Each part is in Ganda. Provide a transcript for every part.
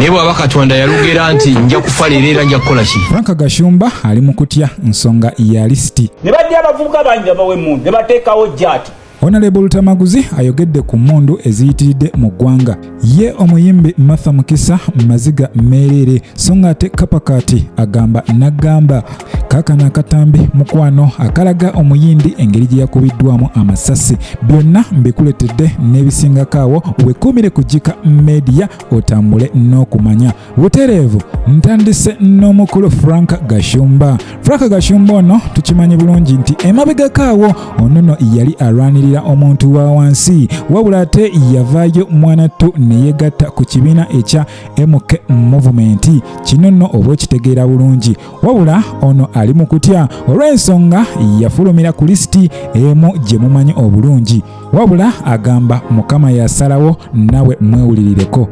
naye bw'aba Katonda yalugera nti nja kufa leero era nja kukola ki. Frank Gashumba ali mu kutya nsonga ya lisiti. Ne badde abavubuka bangi babawe emmundu ne bateekawo jjaati. Honorable Tamaguzi ayogedde ku mmundu eziyitiridde mu ggwanga. Ye omuyimbi Martha Mukisa Maziga Merere so ng'ate Kapakati agamba nagamba kaakano akatambi mukwano akalaga omuyindi engeri gye yakubiddwamu amasasi. Byonna mbikuletedde n'ebisingakaawo weekuumire ku Jika Media otambule n'okumanya. Butereevu ntandise n'omukulu Frank Gashumba. Frank Gashumba ono tukimanyi bulungi nti emabegakaawo ono no yali alwanirira omuntu wa wansi wabula ate yavaayo mwanattu ne yegatta ku kibiina ekya MK Movement. Kino nno oba okitegeera bulungi wabula ono ali mu kutya olw'ensonga yafulumira ku lisiti emu gye mumanyi obulungi wabula agamba Mukama yasalawo nawe mwewulirireko.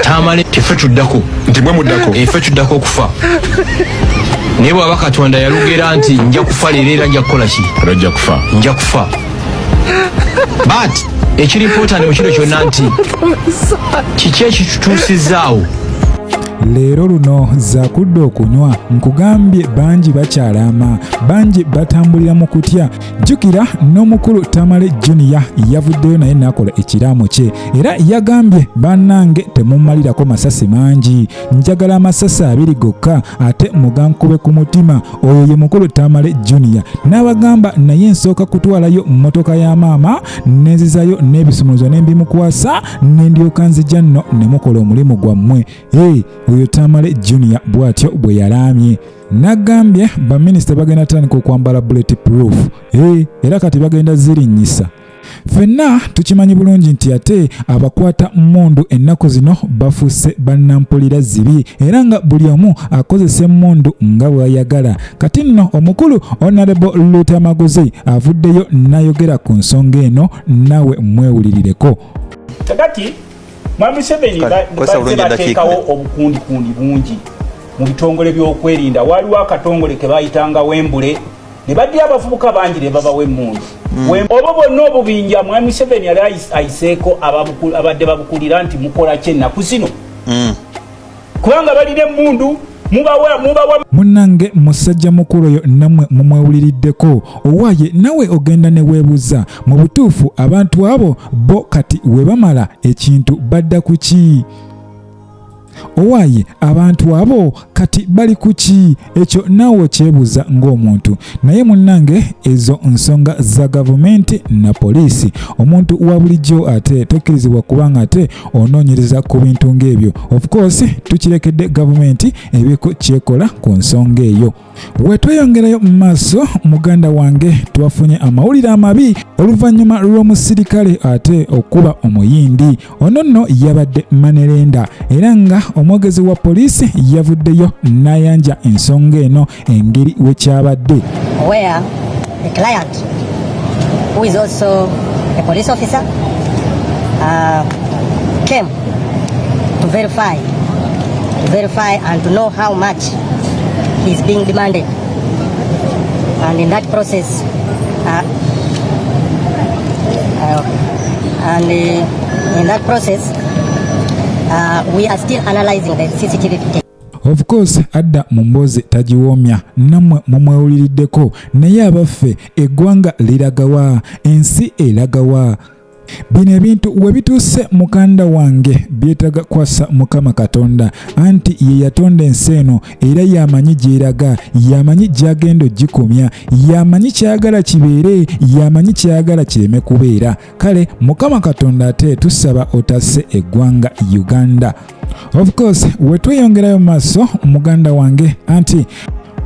Tamale tefe tuddako nti mwe muddako efe tuddako okufa naye bw'aba Katonda yalugera nti nja kufa leero era nja kukola ki. Ojja kufa. Nja kufa. But ekiri important mu kino kyonna nti kiki ekitutuusizaawo. Leero luno zakudde okunywa nkugambye bangi bakyalama bangi batambulira mu kutya. Jjukira n'omukulu Tamale Junior yavuddeyo naye n'akola ekiraamo kye era yagambye bannange temumalirako masasi mangi njagala amasasi 2 gokka ate mugankube ku mutima. Oyo ye mukulu Tamale Junior n'abagamba naye nsooka kutwalayo mmotoka ya maama nenzizayo n'ebisumuluzo n'embimukwasa n'endyoka nzija nno ne mukola omulimu gwammwe. Oyo Tamale Junior bw'atyo bwe yalaamye. Nagambye baminisita bagenda tandika okwambala bulletproof era kati bagenda zirinnyisa. Ffenna tukimanyi bulungi nti ate abakwata mmundu ennaku zino bafuuse bannampulira zibi era nga buli omu akozesa emmundu nga bw'ayagala. Kati nno omukulu Honorable Tamaguzi avuddeyo n'ayogera ku nsonga eno nawe mwewulirireko. Kakati Mwami Museveni bateekawo obukundikundi bungi mu bitongole by'okwerinda. Waliwo akatongole ke bayitanga Wembule ne badde abavubuka bangi ne babawa emmundu. Obwo bonna obubinja Mwami Museveni yali ayiseeko abadde babukulira nti mukola ki ennaku zino kubanga balina emmundu mubawa. Munnange musajja mukulu oyo namwe mumwewuliriddeko owaaye nawe ogenda ne weebuuza mu butuufu abantu abo bo kati we bamala ekintu badda ku ki? Owaaye abantu abo kati bali ku ki? Ekyo naawe okyebuuza ng'omuntu. Naye munnange ezo nsonga za gavumenti na poliisi. Omuntu wa bulijjo ate tokkirizibwa kubanga ate onoonyereza ku bintu ng'ebyo. Of course tukirekedde gavumenti ebeeko kyekola ku nsonga eyo. Wetweyongerayo mu maaso muganda wange twafunye amawulire amabi oluvannyuma lw'omusirikale ate okuba omuyindi. Ono nno yabadde Manerenda era nga omwogezi wa poliisi yavuddeyo n'ayanja ensonga eno engeri we kyabadde. Where a client who is also a police officer came to verify and to know how much is being demanded, and in that process we are still analyzing the CCTV footage. Of course adda mu mboozi tagiwoomya nammwe mumwewuliriddeko naye abaffe eggwanga liragawa ensi eragawa. Bino ebintu we bituuse mukanda wange byetaaga kwasa Mukama Katonda anti ye yatonda ensi eno era yamanyi gyeraga yamanyi gyagenda ogikumya yamanyi kyayagala kibeere yamanyi kyayagala kireme kubeera. Kale Mukama Katonda ate tusaba otasse eggwanga Uganda. Of course wetweyongerayo maaso muganda wange anti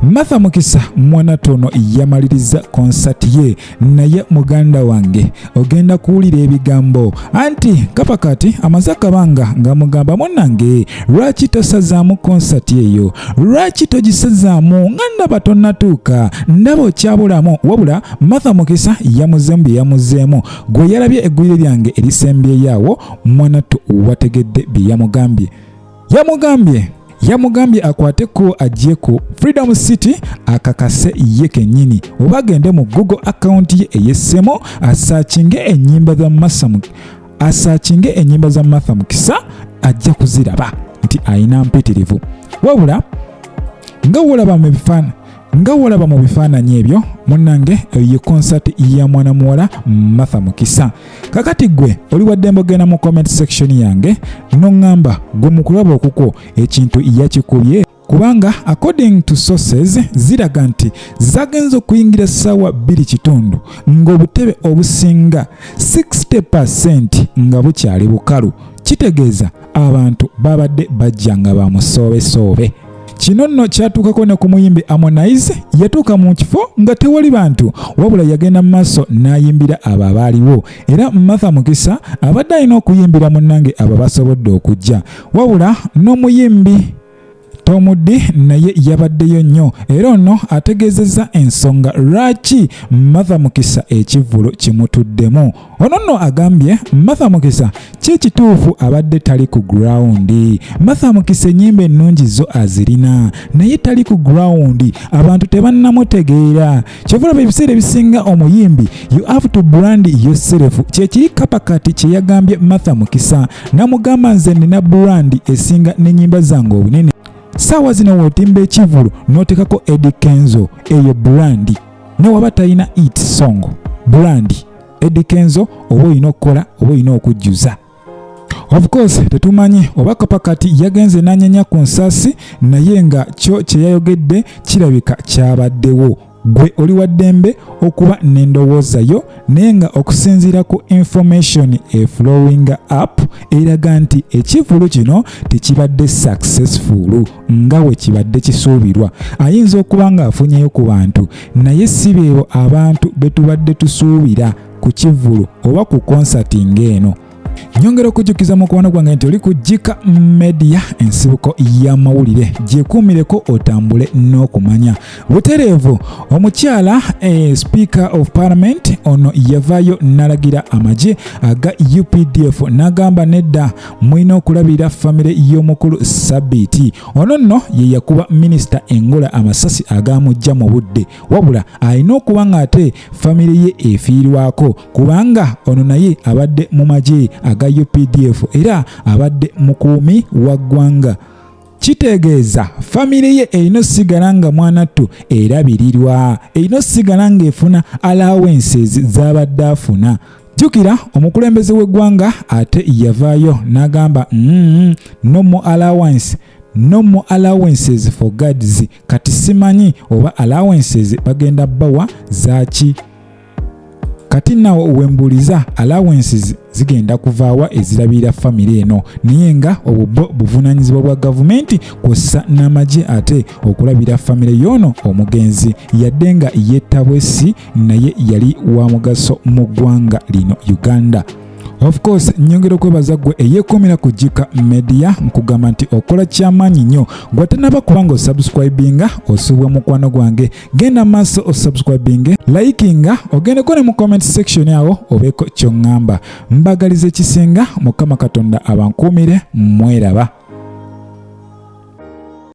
Martha Mukisa mwanatono yamaliriza konsati ye naye muganda wange ogenda kuwulira ebigambo anti Kapakati amaze akabanga nga mugamba munnange lwaki tosazaamu konsati eyo lwaki togisazaamu nga ndaba tonnatuuka ndaba okyabulamu wabula Martha Mukisa yamuzeemu gwe yalabye eggwire lyange erisembyeyo mwanatu wategedde bye yamugambye akwateko ajje ku Freedom City akakase ye kennyini oba agende mu Google account ye ey'essemo asaakinge ennyimba za Martha Mukisa ajja kuziraba. nti ayina mpitirivu. Wabula nga wolaba mu bifaananyi ebyo munnange ye concert ya mwana muwala Martha Mukisa. Kakati gwe oli wadde ogenda mu comment section yange n'oŋŋamba gwe mu kulaba okuko ekintu yakikubye, kubanga according to sources ziraga nti zagenza okuyingira ssaawa 2:30 ng'obutebe obusinga 60% nga bukyali bukalu. Kitegeeza abantu babadde bajja nga bamusoobe. Kino nno kyatuukako ne ku muyimbi Harmonize, yatuuka mu kifo nga tewali bantu wabula yagenda mu maaso n'ayimbira abo abaaliwo, era Martha Mukisa abadde alina okuyimbira munnange abo basobodde okujja, wabula n'omuyimbi Tomudi naye yabaddeyo nnyo, era ono ategeezezza ensonga lwaki Martha Mukisa ekivvulo kimutuddemu. Ono nno agambye Martha Mukisa kituufu abadde tali ku ground. Martha Mukisa ennyimba ennungi zo azirina naye tali ku ground, abantu tebannamutegeera. Kyovulaba ebiseera ebisinga omuyimbi you have to brand yourself. Kyekiri kapakati kye yagambye Martha Mukisa, namugamba nze nina brand esinga n'ennyimba zange obunene. Sawa zino wotimba ekivulu n'otekako Eddie Kenzo, eyo brand. Ne waba talina hit song brand Eddie Kenzo oba olina okukola oba olina okujjuza. Of course tetumanyi oba kapakati yagenze n'anyanya ku nsasi, naye nga kyo kye yayogedde kirabika kyabaddewo. Gwe oli wa ddembe okuba n'endowooza yo, naye nga okusinziira ku information flowing up eraga nti ekivulu kino tekibadde successful nga we kibadde kisuubirwa. Ayinza okuba nga afunyeyo ku bantu, naye si beebo abantu be tubadde tusuubira ku kivulu oba ku konsati ng'eno. Nyongera okujjukiza mukwano gwange nti oli ku Jika Media, ensibuko y'amawulire gyekuumireko otambule n'okumanya. Butereevu omukyala Speaker of Parliament ono yavaayo n'alagira amagye aga UPDF n'agamba nedda mulina okulabira famire y'omukulu Sabiti. Ono nno ye yakuba minisita Engola amasasi agamujja mu budde, wabula alina okuba ng'ate famire ye efiirwako kubanga ono naye abadde mu magye aga UPDF era abadde mukuumi wa ggwanga. Kitegeeza famire ye erina osigala nga mwanattu erabirirwa, erina osigala nga efuna allowances z'abadde afuna. Jjukira omukulembeze w'eggwanga ate yavaayo n'agamba no more allowances for guards. Kati simanyi oba allowances bagenda bawa zaaki. Kati nawo wembuliza allowances zigenda kuvaawa ezirabira famire eno, naye nga obwo buvunaanyizibwa bwa gavumenti kw'ossa n'amagye ate okulabira famire y'ono omugenzi, yadde nga yettabwesi naye yali wa mugaso mu ggwanga lino Uganda. Of course nyongera okwebaza gwe eyeekuumira ku Jika Media, nkugamba nti okola kyamaanyi nnyo. Gwe tanaba kubanga osubscribinga osuubwa mukwano gwange, genda maaso osubscribinge, likinga, ogendeko ne mu comment section awo obeeko ky'oŋŋamba. Mbagaliza ekisinga, Mukama Katonda abankuumire, mweraba.